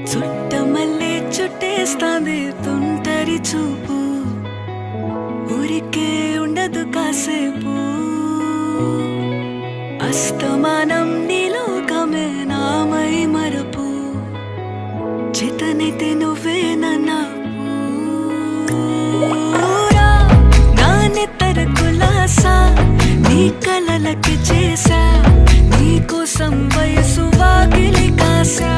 చుట్టమల్లే చుట్టేస్తాంది తుంటరి చూపు, ఊరికే ఉండదు కాసేపు. అస్తమానం నీలోకమే నామై మరపు, చేతనైతే నువ్వే నాకు. నా నెత్తర కులాసా నీ కలలకి చేసా, నీ కోసం వయసు వాకిలి కాసా.